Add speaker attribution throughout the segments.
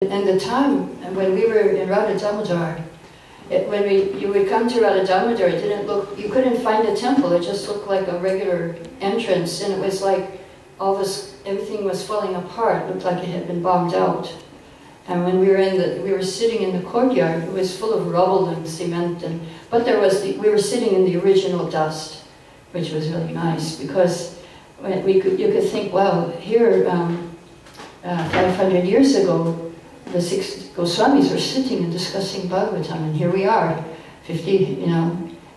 Speaker 1: And the time when we were in Radha Damodar, you would come to Radha Damodar, it didn't look, you couldn't find a temple, it just looked like a regular entrance, and it was like all this, everything was falling apart, it looked like it had been bombed out. And when we were sitting in the courtyard, it was full of rubble and cement, but we were sitting in the original dust, which was really nice, because you could think, wow, here 500 years ago, the 6 Goswamis were sitting and discussing Bhagavatam, and here we are, 50,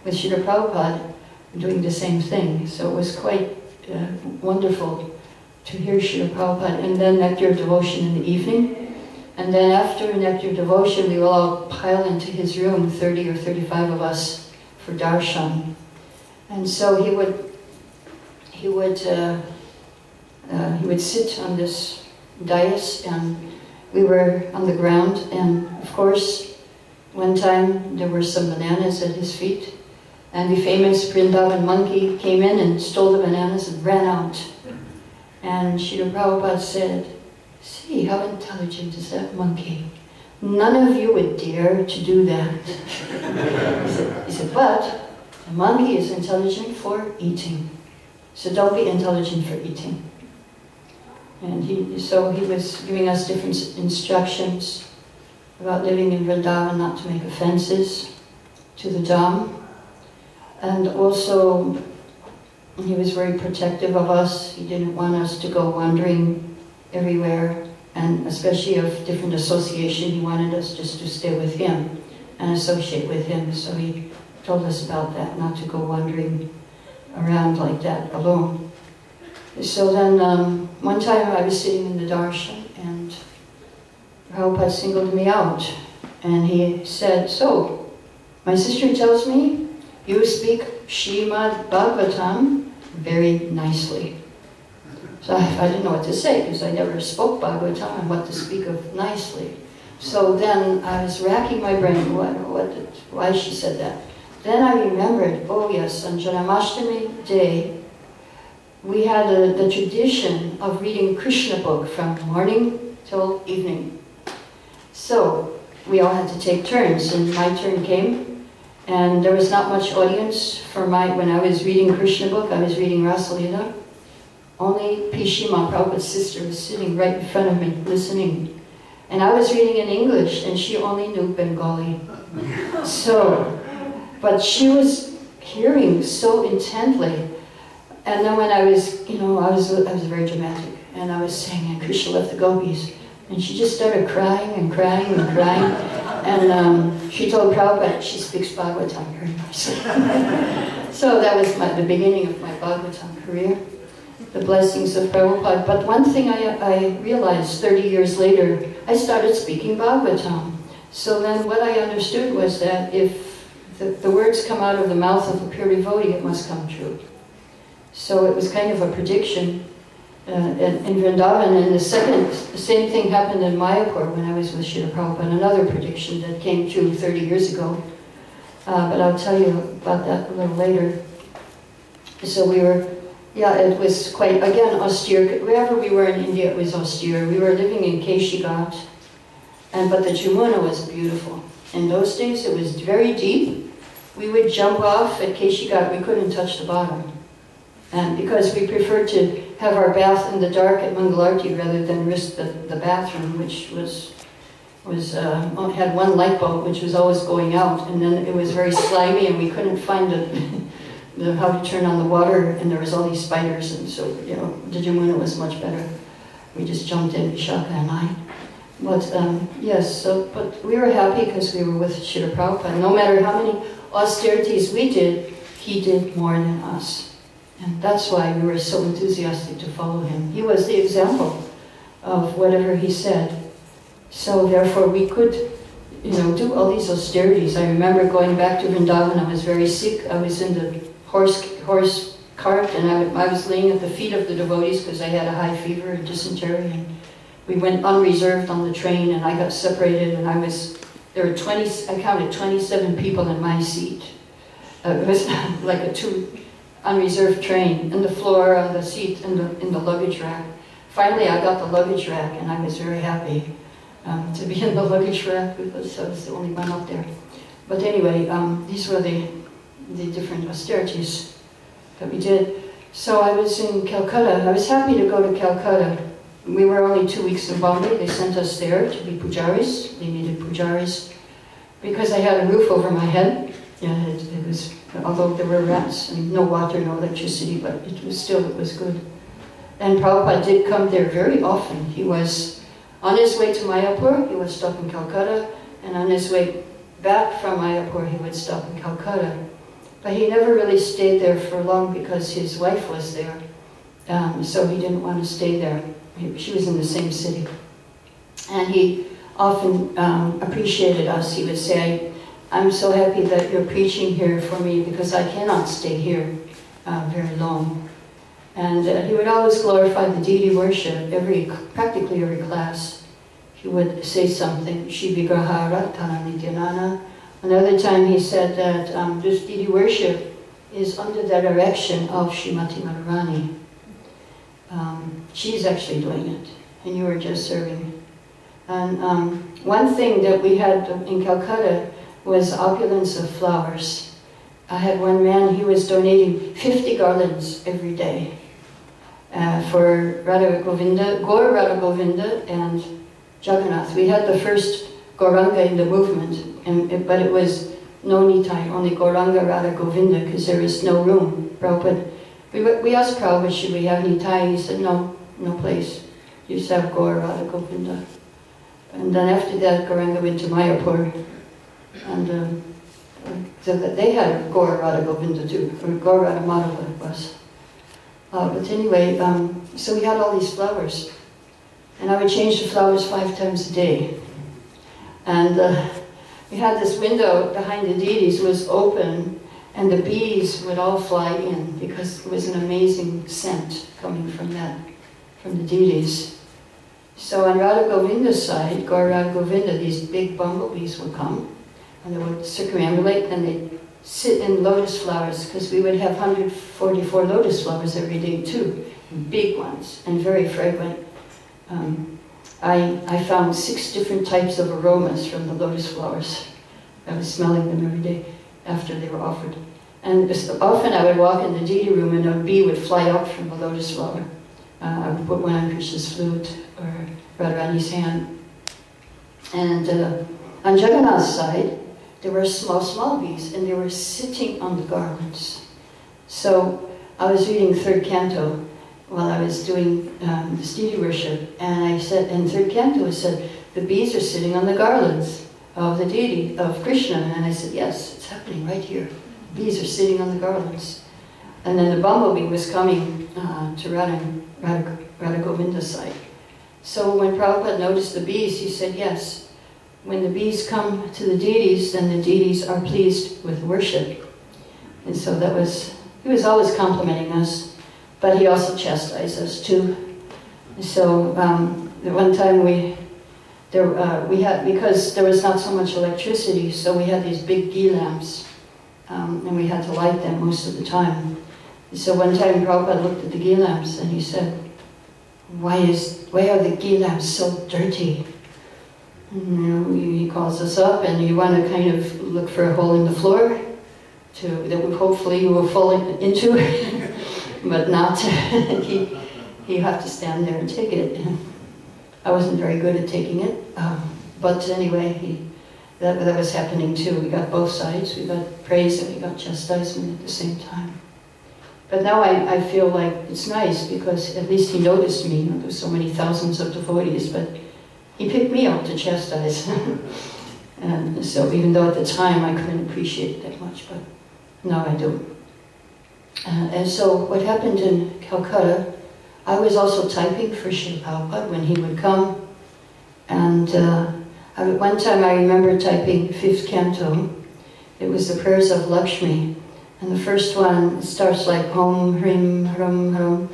Speaker 1: with Srila Prabhupada doing the same thing. So it was quite wonderful to hear Srila Prabhupada, and then nectar devotion in the evening. And then after nectar devotion, we will all pile into his room, 30 or 35 of us, for darshan. And so he would sit on this dais, and we were on the ground, and of course, one time there were some bananas at his feet, and the famous Vrindavan monkey came in and stole the bananas and ran out. And Srila Prabhupada said, "See, how intelligent is that monkey? None of you would dare to do that." He said, "But the monkey is intelligent for eating, so don't be intelligent for eating." And so he was giving us different instructions about living in Vrindavan, not to make offenses to the Dham. And also, he was very protective of us. He didn't want us to go wandering everywhere, and especially of different association. He wanted us just to stay with him and associate with him. So he told us about that, not to go wandering around like that alone. So then, one time I was sitting in the darshan, and Prabhupada singled me out, and he said, "So, my sister tells me you speak Srimad Bhagavatam very nicely." So I didn't know what to say, because I never spoke Bhagavatam and what to speak of nicely. So then I was racking my brain, why she said that. Then I remembered, oh yes, on Janmashtami day, we had the tradition of reading Krishna book from morning till evening. So we all had to take turns, and my turn came, and there was not much audience for when I was reading Krishna book. I was reading Rasalila. Only Pishima, Prabhupada's sister, was sitting right in front of me, listening. And I was reading in English, and she only knew Bengali. But she was hearing so intently. And then when I was, I was very dramatic, and I was saying, and Krishna left the gopis, and she just started crying and crying and crying, and she told Prabhupada she speaks Bhagavatam very nicely. So that was the beginning of my Bhagavatam career, the blessings of Prabhupada. But one thing I realized 30 years later, I started speaking Bhagavatam. So then what I understood was that if the words come out of the mouth of a pure devotee, it must come true. So it was kind of a prediction in Vrindavan, and the same thing happened in Mayapur when I was with Srila Prabhupada, another prediction that came true 30 years ago. But I'll tell you about that a little later. So it was quite, again, austere. Wherever we were in India, it was austere. We were living in Keshigat, but the Jamuna was beautiful. In those days, it was very deep. We would jump off at Keshigat, we couldn't touch the bottom. And because we preferred to have our bath in the dark at Mangalarti rather than risk the bathroom, which had one light bulb which was always going out, and then it was very slimy, and we couldn't find how to turn on the water, and there was all these spiders, and so the Jamuna was much better. We just jumped in, Vishaka and I. But yes, but we were happy because we were with Srila Prabhupada. No matter how many austerities we did, he did more than us. And that's why we were so enthusiastic to follow him. He was the example of whatever he said. So therefore we could, do all these austerities. I remember going back to Vrindavan, I was very sick. I was in the horse cart, and I was laying at the feet of the devotees because I had a high fever and dysentery. And we went unreserved on the train, and I got separated, and there were I counted 27 people in my seat. It was like a unreserved train, in the floor, on the seat, in the luggage rack. Finally, I got the luggage rack, and I was very happy. to be in the luggage rack because I was the only one up there. But anyway, these were the different austerities that we did. So I was in Calcutta. I was happy to go to Calcutta. We were only 2 weeks in Bombay. They sent us there to be pujaris. They needed pujaris because I had a roof over my head. Yeah, it was, although there were rats and no water, no electricity, but it was good. And Prabhupada did come there very often. He was on his way to Mayapur, he would stop in Calcutta, and on his way back from Mayapur, he would stop in Calcutta. But he never really stayed there for long because his wife was there, so he didn't want to stay there. She was in the same city. And he often appreciated us. He would say, I'm so happy that you're preaching here for me because I cannot stay here very long. And he would always glorify the deity worship, practically every class. He would say something, Shivigrahara Taranidyanana. Another time he said that this deity worship is under the direction of Srimati Narayani. She's actually doing it, and you are just serving. And one thing that we had in Calcutta was opulence of flowers. I had one man, he was donating 50 garlands every day for Radha Govinda, Gaur Radha Govinda and Jagannath. We had the first Gauranga in the movement, but it was no Nitai, only Gauranga Radha Govinda because there was no room. Prabhupada, we asked Prabhupada, should we have Nitai? He said, no, no place. You just have Gaur Radha Govinda. And then after that, Gauranga went to Mayapur. And so that they had Gaur Radha Govinda too, or Gaur Radha Madhava it was. But anyway, so we had all these flowers. And I would change the flowers 5 times a day. And we had this window behind the deities was open, and the bees would all fly in because it was an amazing scent coming from the deities. So on Radha Govinda's side, Gaur Radha Govinda, these big bumblebees would come, and they would circumambulate, and they'd sit in lotus flowers, because we would have 144 lotus flowers every day too, big ones, and very fragrant. I found 6 different types of aromas from the lotus flowers. I was smelling them every day after they were offered. And often I would walk in the deity room and a bee would fly out from the lotus flower. I would put one on Krishna's flute or Radharani's hand. And on Jagannath's side, there were small bees, and they were sitting on the garlands. So I was reading 3rd canto while I was doing this deity worship, and I said, in 3rd canto it said, the bees are sitting on the garlands of the deity, of Krishna. And I said, yes, it's happening right here. Bees are sitting on the garlands. And then the bumblebee was coming to Radha Govinda's side. So when Prabhupada noticed the bees, he said, yes, when the bees come to the deities, then the deities are pleased with worship. And so that was, he was always complimenting us, but he also chastised us too. So one time we had, because there was not so much electricity, so we had these big ghee lamps, and we had to light them most of the time. So one time Prabhupada looked at the ghee lamps and he said, why are the ghee lamps so dirty? And, he calls us up, and you want to kind of look for a hole in the floor that hopefully you will fall into, but not. You have to stand there and take it. I wasn't very good at taking it, but anyway, that was happening too. We got both sides. We got praise and we got chastisement at the same time. But now I feel like it's nice because at least he noticed me. There's so many thousands of devotees, but he picked me out to chastise. And so even though at the time I couldn't appreciate it that much, but now I do. And so what happened in Calcutta, I was also typing for Srila Prabhupada when he would come. And one time I remember typing 5th canto. It was the prayers of Lakshmi. And the first one starts like Om Hrim Hrum Hrum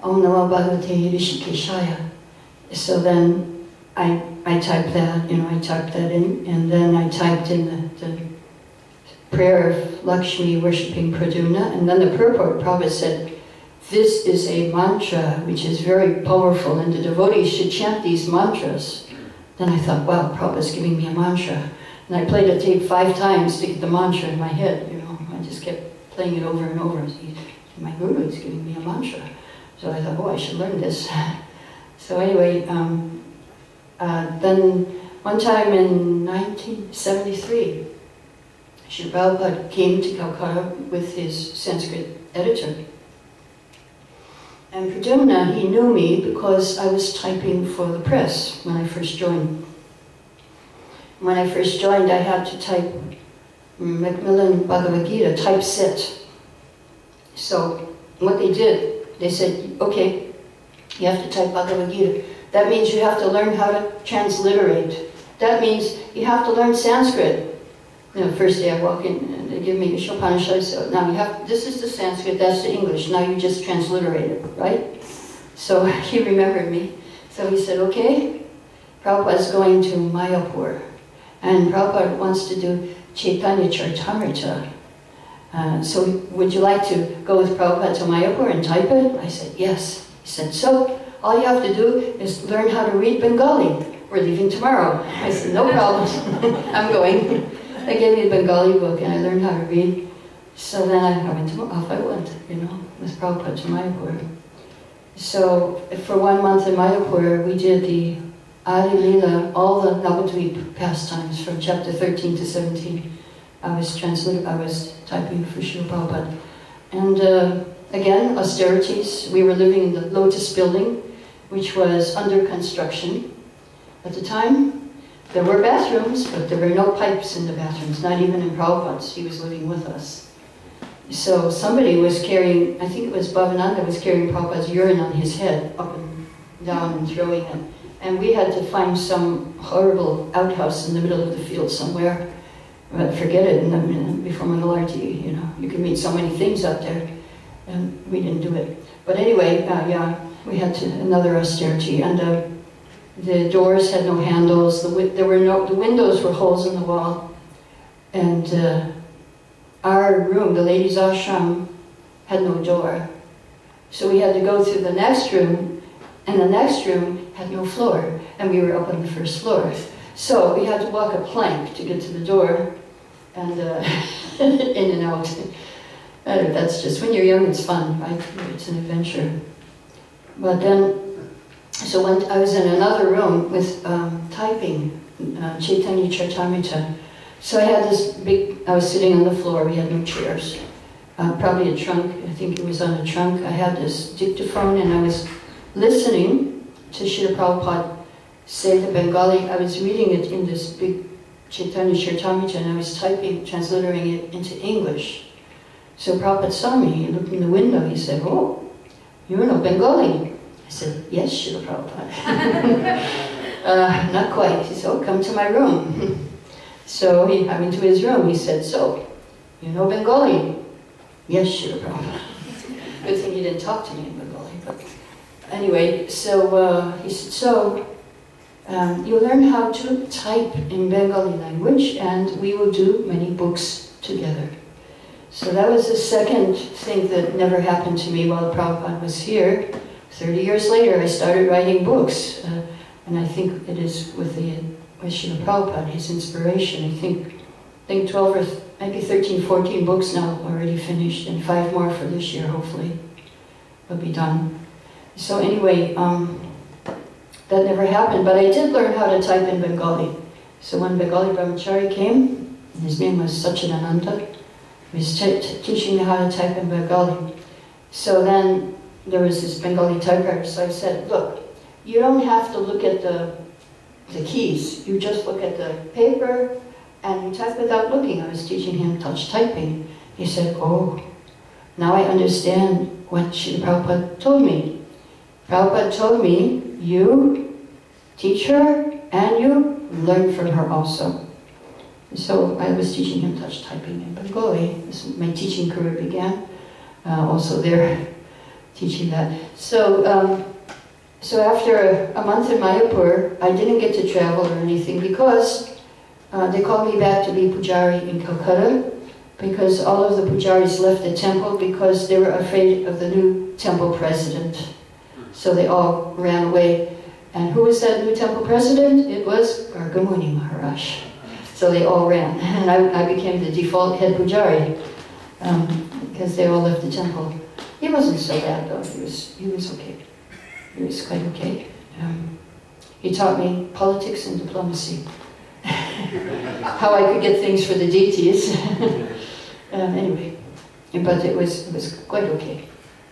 Speaker 1: Om Namo Bhagavate Rishikeshaya. So then I typed that, I typed that in, and then I typed in the prayer of Lakshmi worshipping Pradyumna, and then the purport Prabhupada said, this is a mantra which is very powerful, and the devotees should chant these mantras Then I thought, wow, Prabhupada's giving me a mantra. And I played the tape 5 times to get the mantra in my head, you know. I just kept playing it over and over. My guru is giving me a mantra. So I thought, oh, I should learn this. So anyway, then one time in 1973, Srila Prabhupada came to Calcutta with his Sanskrit editor. And Pradyumna, he knew me because I was typing for the press when I first joined. When I first joined, I had to type Macmillan Bhagavad Gita typeset. So what they did, they said, okay, you have to type Bhagavad Gita. That means you have to learn how to transliterate. That means you have to learn Sanskrit. You know, first day I walk in and they give me Upanishad, so now you have, this is the Sanskrit, that's the English, now you just transliterate it, right? So he remembered me. So he said, okay, Prabhupada's going to Mayapur, and Prabhupada wants to do Chaitanya Charitamrita. So would you like to go with Prabhupada to Mayapur and type it? I said, yes. He said, so all you have to do is learn how to read Bengali. We're leaving tomorrow. I said, no problem, I'm going. They gave me a Bengali book and I learned how to read. So then off I went, you know, with Prabhupada to Mayapur. So for 1 month in Mayapur, we did the Adi Lila, all the Navadvip pastimes from chapter 13 to 17. I was typing for Srila Prabhupada. And again, austerities. We were living in the Lotus building, which was under construction. At the time, there were bathrooms, but there were no pipes in the bathrooms, not even in Prabhupada's. He was living with us. So somebody was carrying, I think it was Bhavananda, was carrying Prabhupada's urine on his head, up and down and throwing it. And we had to find some horrible outhouse in the middle of the field somewhere. But forget it, before Mangalarti, you know, you can meet so many things out there. And we didn't do it. But anyway, yeah, we had another austerity. And the doors had no handles. The windows were holes in the wall. And our room, the ladies' ashram, had no door. So we had to go through the next room, and the next room had no floor. And we were up on the first floor. So we had to walk a plank to get to the door, and in and out. That's just, when you're young, it's fun, right? It's an adventure. But then, so when I was in another room with typing Chaitanya Charitamrita. So I had this big, I was sitting on the floor, we had no chairs. Probably a trunk, I think it was on a trunk. I had this dictaphone and I was listening to Srila Prabhupada say the Bengali. I was reading it in this big Chaitanya Charitamrita and I was typing, transliterating it into English. So Prabhupada saw me, he looked in the window, he said, oh, you know Bengali. I said, yes, Srila Prabhupada. Not quite. He said, oh, come to my room. So I went to his room, he said, so, you know Bengali? Yes, Srila Prabhupada. Good thing he didn't talk to me in Bengali. But anyway, so he said, so, you learn how to type in Bengali language and we will do many books together. So that was the second thing that never happened to me while Prabhupada was here. 30 years later, I started writing books, and I think it is with Srila Prabhupada, his inspiration. I think 12 or maybe 13, 14 books now already finished, and 5 more for this year, hopefully, will be done. So anyway, that never happened, but I did learn how to type in Bengali. So when Bengali Brahmachari came, his name was Satchidananda, he was teaching me how to type in Bengali. So then there was this Bengali typewriter, so I said, look, you don't have to look at the keys, you just look at the paper and you type without looking. I was teaching him touch typing. He said, oh, now I understand what Srila Prabhupada told me. Prabhupada told me, you teach her and you learn from her also. So I was teaching him touch typing in Bengali. My teaching career began also there, teaching that. So, so after a month in Mayapur, I didn't get to travel or anything because they called me back to be Pujari in Calcutta, because all of the Pujaris left the temple because they were afraid of the new temple president. So they all ran away. And who was that new temple president? It was Gargamuni Maharaj. So they all ran, and I became the default head pujari because they all left the temple. He wasn't so bad though. He was okay. He was quite okay. He taught me politics and diplomacy, how I could get things for the deities. Anyway, but it was quite okay,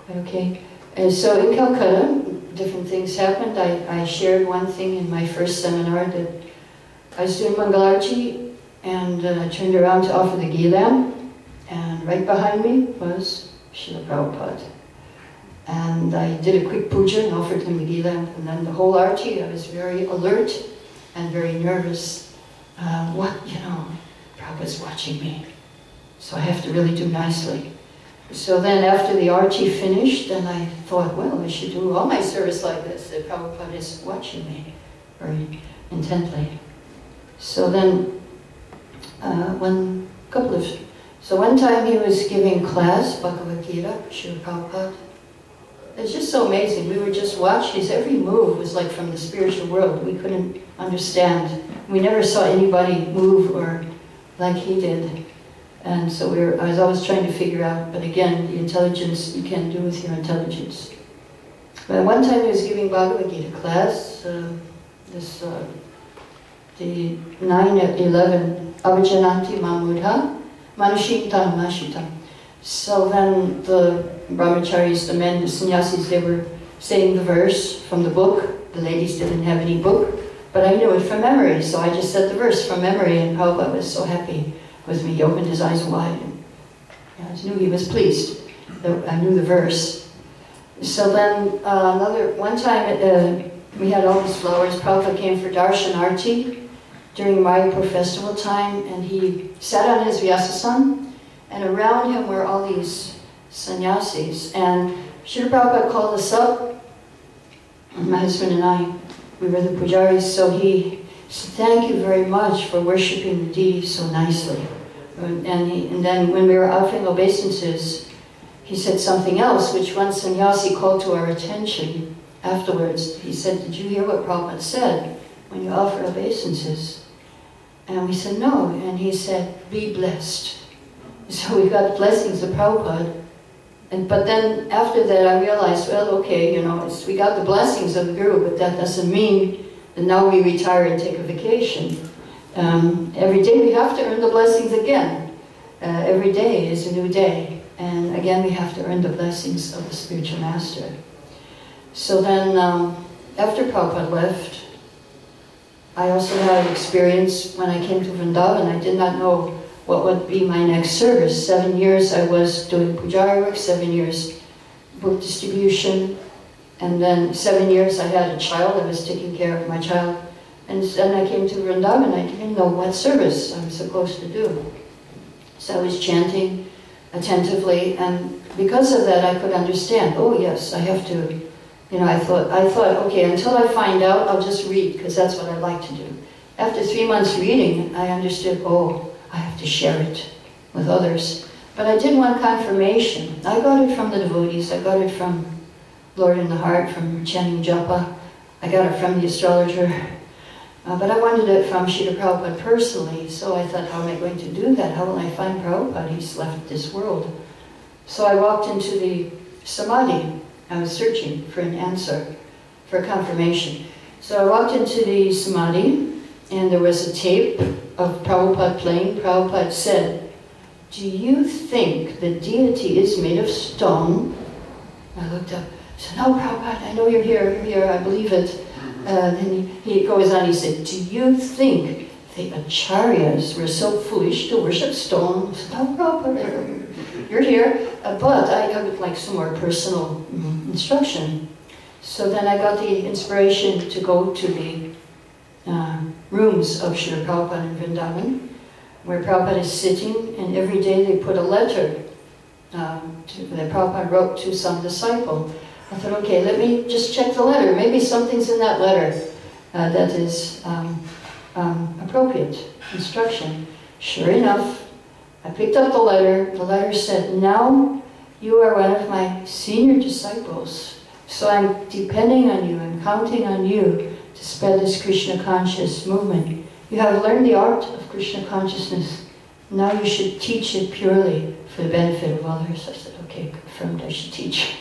Speaker 1: quite okay. And so in Calcutta, different things happened. I shared one thing in my first seminar that I was doing Mangalarti and turned around to offer the ghee lamp, and right behind me was Srila Prabhupada. And I did a quick puja and offered him the ghee lamp, and then the whole arti, I was very alert and very nervous. Prabhupada's watching me, so I have to really do nicely. So then after the arti finished, then I thought, well, I should do all my service like this, that Prabhupada is watching me very intently. So then, one time he was giving class, Bhagavad Gita, Srila Prabhupada. It's just so amazing. We would just watch his every move was like from the spiritual world. We couldn't understand. We never saw anybody move or like he did. And so I was always trying to figure out, but again, the intelligence you can't do with your intelligence. But one time he was giving Bhagavad Gita class, the 9-11 Avajananti Mamudha Manushintam Nashitam. So then the brahmacharis, the men, the sannyasis, they were saying the verse from the book. The ladies didn't have any book, but I knew it from memory, so I just said the verse from memory, and Prabhupada was so happy with me. He opened his eyes wide, and I knew he was pleased that I knew the verse. So then one time we had all these flowers. Prabhupada came for Darshan Arti during Mayapur festival time, and he sat on his Vyasasan, and around him were all these sannyasis. And Srila Prabhupada called us up, and my husband and I, we were the pujaris, so he said, thank you very much for worshipping the deity so nicely. And then when we were offering obeisances, he said something else, which one sannyasi called to our attention afterwards. He said, did you hear what Prabhupada said when you offer obeisances? And we said, no. And he said, be blessed. So we got blessings of Prabhupada. But then after that I realized, well, okay, we got the blessings of the Guru, but that doesn't mean that now we retire and take a vacation. Every day we have to earn the blessings again. Every day is a new day. And again, we have to earn the blessings of the spiritual master. So then, after Prabhupada left, I also had an experience when I came to Vrindavan. I did not know what would be my next service. 7 years I was doing pujari work, 7 years book distribution, and then 7 years I had a child. I was taking care of my child. And then I came to Vrindavan. I didn't know what service I was supposed to do. So I was chanting attentively, and because of that I could understand, oh yes, I have to, I thought, okay, until I find out, I'll just read, because that's what I like to do. After 3 months reading, I understood, oh, I have to share it with others. But I did want confirmation. I got it from the devotees, I got it from Lord in the Heart, from chanting japa, I got it from the astrologer, but I wanted it from Srila Prabhupada personally, so I thought, how am I going to do that? How will I find Prabhupada? He's left this world. So I walked into the samadhi. I was searching for an answer, for confirmation. So I walked into the samadhi, and there was a tape of Prabhupada playing. Prabhupada said, do you think the deity is made of stone? I looked up, I said, no, Prabhupada, I know you're here, I believe it. Then he goes on, he said, do you think the acharyas were so foolish to worship stone? I said, no, Prabhupada, you're here. But I would like some more personal instruction. So then I got the inspiration to go to the rooms of Srila Prabhupada in Vrindavan, where Prabhupada is sitting, and every day they put a letter that Prabhupada wrote to some disciple. I thought, okay, let me just check the letter. Maybe something's in that letter that is appropriate instruction. Sure enough, I picked up the letter. The letter said, now you are one of my senior disciples, so I'm depending on you, I'm counting on you to spread this Krishna conscious movement. You have learned the art of Krishna consciousness. Now you should teach it purely for the benefit of others. I said, okay, confirmed, I should teach.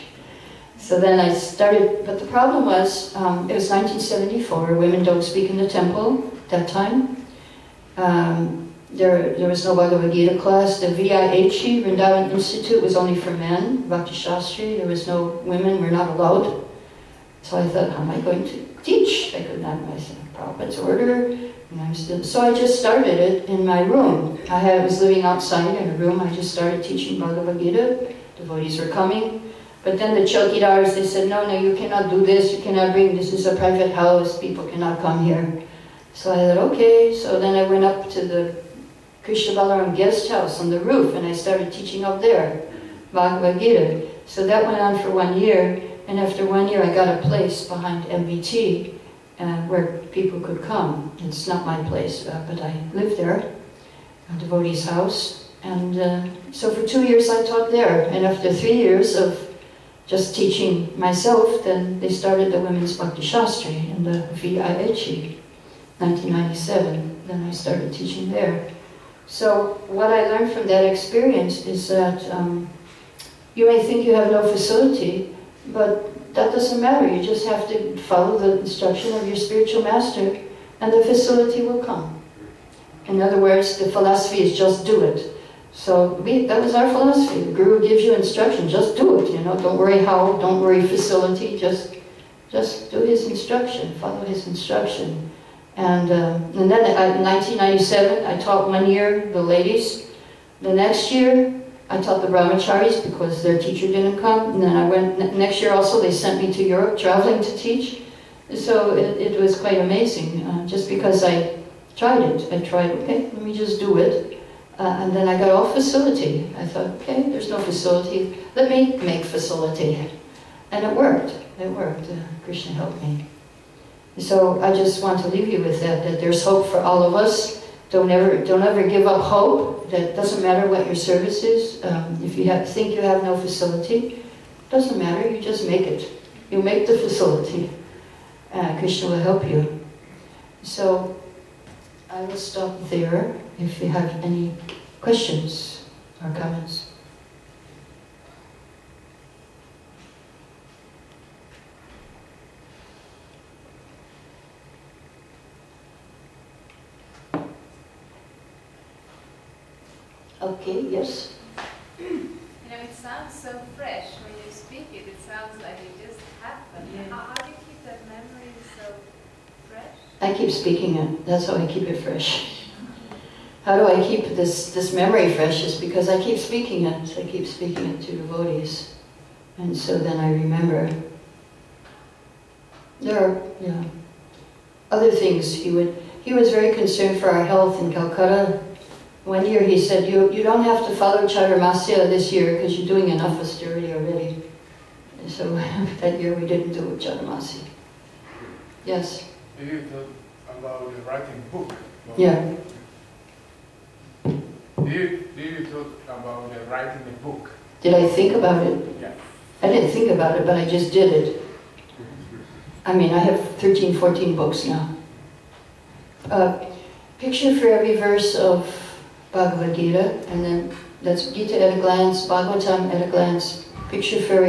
Speaker 1: So then I started, but the problem was, it was 1974, women don't speak in the temple at that time. There was no Bhagavad Gita class. The VIH, Vrindavan Institute, was only for men. Bhakti Shastri, there was no women, we're not allowed. So I thought, how am I going to teach? I could not, I said, Prabhupada's order, and I'm still, so I just started it in my room. I was living outside in a room, I just started teaching Bhagavad Gita. Devotees were coming. But then the chowkidars, they said, no, you cannot do this, you cannot bring, this is a private house, people cannot come here. So I thought, okay, so then I went up to the Krishna Balaram guest house on the roof, and I started teaching up there, Bhagavad Gita. So that went on for 1 year, and after 1 year I got a place behind MBT where people could come. It's not my place, but I lived there, a devotee's house. And so for 2 years I taught there, and after 3 years of just teaching myself, then they started the Women's Bhakti Shastri in the VIH, 1997. Then I started teaching there. So what I learned from that experience is that you may think you have no facility, but that doesn't matter. You just have to follow the instruction of your spiritual master, and the facility will come. In other words, the philosophy is just do it. So that was our philosophy. The Guru gives you instruction, just do it, don't worry how, don't worry facility, just do his instruction, follow his instruction. And then in 1997, I taught 1 year the ladies. The next year, I taught the brahmacharis because their teacher didn't come. And then I went, next year also, they sent me to Europe, traveling to teach. So it was quite amazing, just because I tried it. I tried, okay, let me just do it. And then I got all facility. I thought, okay, there's no facility. Let me make facility. And it worked. It worked. Krishna helped me. So I just want to leave you with that there's hope for all of us. Don't ever give up hope. That doesn't matter what your service is. If you think you have no facility, doesn't matter. You just make it. You make the facility. Krishna will help you. So I will stop there if you have any questions or comments. Okay, yes?
Speaker 2: It sounds so fresh when you speak it. It sounds like it just happened. Yeah. How do you keep that memory so fresh?
Speaker 1: I keep speaking it. That's how I keep it fresh. How do I keep this memory fresh? Is because I keep speaking it. I keep speaking it to devotees. And so then I remember. There are, other things. He was very concerned for our health in Calcutta. 1 year he said, you don't have to follow Chaturmasya this year because you're doing enough austerity already. And so that year we didn't do Chaturmasya. Yes?
Speaker 3: You thought about writing a book?
Speaker 1: Yeah.
Speaker 3: Do you thought about writing a book?
Speaker 1: Did I think about it?
Speaker 3: Yeah.
Speaker 1: I didn't think about it, but I just did it. I mean, I have 13, 14 books now. Picture for every verse of Bhagavad Gita, and then that's Gita at a glance, Bhagavatam at a glance. Picture for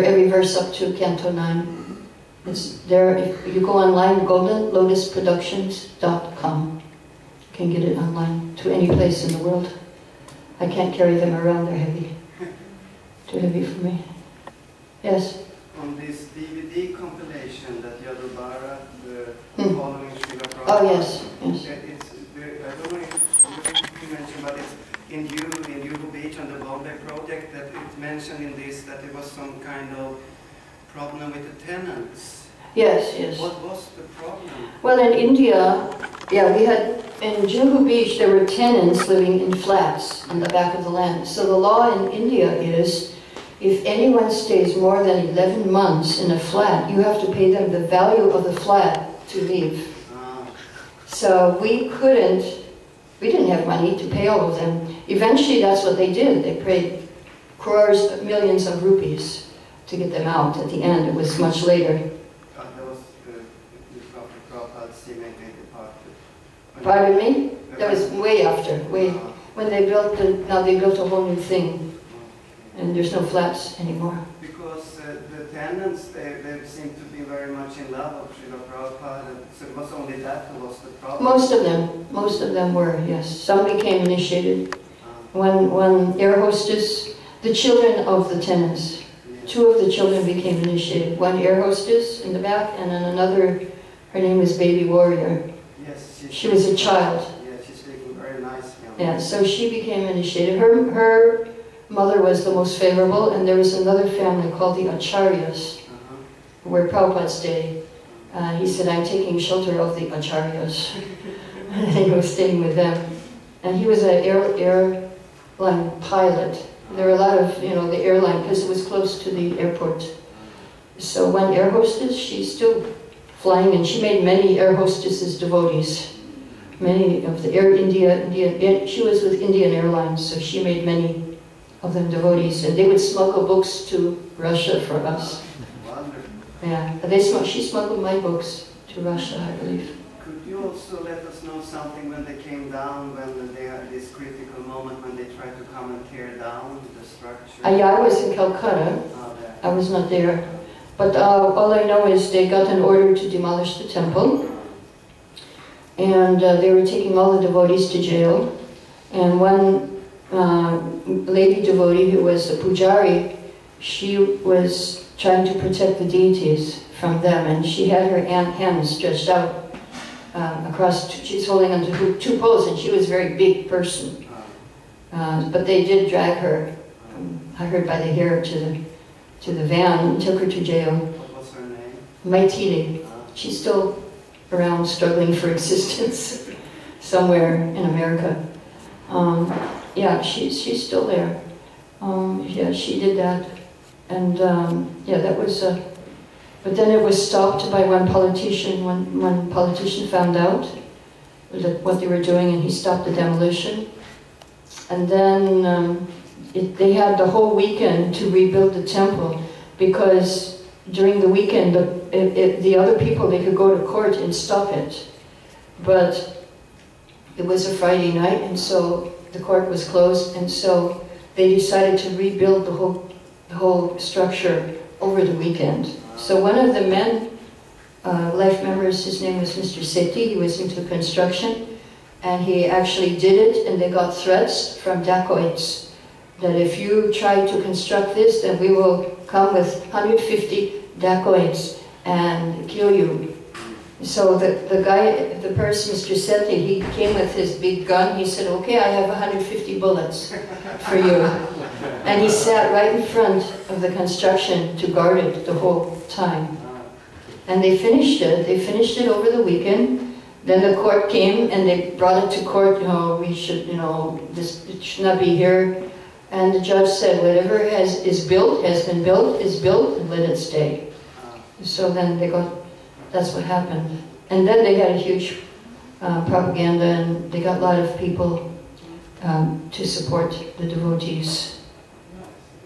Speaker 1: every verse up to Canto 9. It's there. If you go online, goldenlotusproductions.com. You can get it online to any place in the world. I can't carry them around, they're heavy. Too heavy for me. Yes?
Speaker 4: On this DVD compilation that Yadu Bharat, following Srila Prabhupada.
Speaker 1: Oh, yes, yes.
Speaker 4: I don't know if you mentioned, but it's in Juhu Beach on the Bombay project that it mentioned in this that there was some kind of problem with the tenants.
Speaker 1: Yes, yes.
Speaker 4: What was the problem?
Speaker 1: Well, in India, we had, in Juhu Beach, there were tenants living in flats on the back of the land. So the law in India is, if anyone stays more than 11 months in a flat, you have to pay them the value of the flat to leave. So we didn't have money to pay all of them. Eventually that's what they did. They paid crores, millions of rupees to get them out. At the end, it was much later.
Speaker 4: That was
Speaker 1: Pardon me? That was way after, when they built now they built a whole new thing. And there's no flats anymore.
Speaker 4: Because the tenants, they seem to be very much in love with Srila Prabhupada, so it was only that who was the problem?
Speaker 1: Most of them were, yes. Some became initiated. One air hostess, the children of the tenants, two of the children became initiated. One air hostess in the back, and then another, her name was Baby Warrior.
Speaker 4: Yes,
Speaker 1: she was a child.
Speaker 4: Yeah, she's speaking very nice.
Speaker 1: Yeah, so she became initiated. Her mother was the most favorable, and there was another family called the Acharyas, where Prabhupada stayed. He said, I'm taking shelter of the Acharyas. And he was staying with them. And he was an airline pilot. There were a lot of, the airline, because it was close to the airport. So one air hostess, she's still flying, and she made many air hostesses devotees. Many of the Air India, she was with Indian Airlines, so she made many of them devotees, and they would smuggle books to Russia for us.
Speaker 4: Wonderful.
Speaker 1: Yeah, she smuggled my books to Russia, I believe.
Speaker 4: Could you also let us know something when they came down, when they had this critical moment when they tried to come and tear down the structure?
Speaker 1: Yeah, I was in Calcutta. I was not there. But all I know is they got an order to demolish the temple, and they were taking all the devotees to jail. And one lady devotee who was a pujari, she was trying to protect the deities from them, and she had her hands stretched out across, she's holding onto two poles, and she was a very big person. But they did drag her, I heard by the hair, to the van and took her to jail.
Speaker 4: What was her name?
Speaker 1: Maitili. She's still around struggling for existence somewhere in America. Yeah, she's still there. Yeah, she did that. And yeah, that was, but then it was stopped by one politician. One politician found out what they were doing, and he stopped the demolition. And then they had the whole weekend to rebuild the temple, because during the weekend, the other people, they could go to court and stop it. But it was a Friday night, and so the court was closed, and so they decided to rebuild the whole structure over the weekend. So one of the life members, his name was Mr. Sethi, he was into construction, and he actually did it, and they got threats from dacoits that if you try to construct this, then we will come with 150 dacoits and kill you. So the person, Mr. Sethi, he came with his big gun. He said, okay, I have 150 bullets for you. And he sat right in front of the construction to guard it the whole time. And they finished it. They finished it over the weekend. Then the court came and they brought it to court. We should, it should not be here. And the judge said, whatever has been built, and let it stay. So then that's what happened. And then they had a huge propaganda, and they got a lot of people to support the devotees.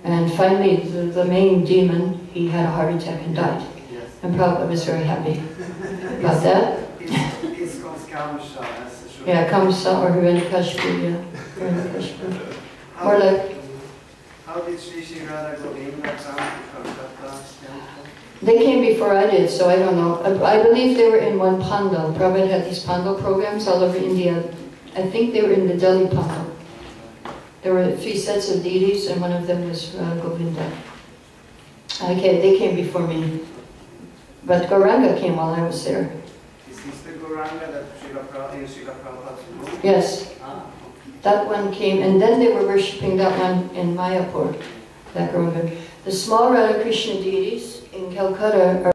Speaker 1: And finally, the main demon, he had a heart attack and died.
Speaker 4: Yes.
Speaker 1: And Prabhupada was very happy about that.
Speaker 4: It's called Kamsa.
Speaker 1: Yeah, Kamsa or Hiranyakashipu, yeah. Hiranyakashipu. Or like,
Speaker 4: how did Sri Radha Govinda come to Calcutta?
Speaker 1: They came before I did, so I don't know. I believe they were in one pandal. Prabhupada had these pandal programs all over India. I think they were in the Delhi pandal. There were 3 sets of deities, and one of them was Govinda. Okay, they came before me. But Gauranga came while I was there.
Speaker 4: Is this the Gauranga that in Srila Prabhupada's book?
Speaker 1: Yes. That one came, and then they were worshipping that one in Mayapur, that Gauranga. The small Radha Krishna deities in Calcutta are